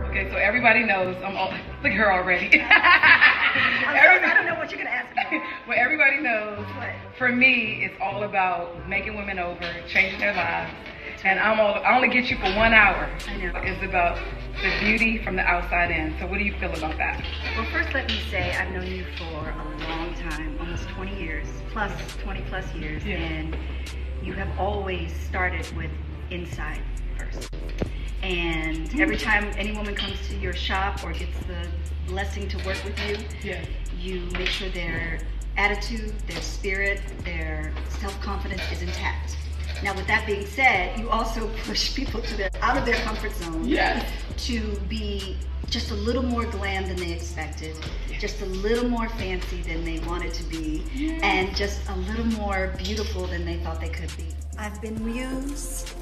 Okay, so everybody knows I'm all, look at her already. I don't know what you're gonna ask me. Well, everybody knows. For me, it's all about making women over, changing their lives. And I only get you for 1 hour. I know. It's about the beauty from the outside in. So what do you feel about that? Well, first let me say I've known you for a long time, almost 20 years, plus 20 plus years, yeah. And you have always started with inside first. And every time any woman comes to your shop or gets the blessing to work with you, yeah. You make sure their attitude, their spirit, their self-confidence is intact. Now, with that being said, you also push people to out of their comfort zone, yes. To be just a little more glam than they expected, just a little more fancy than they wanted to be, and just a little more beautiful than they thought they could be. I've been MUZE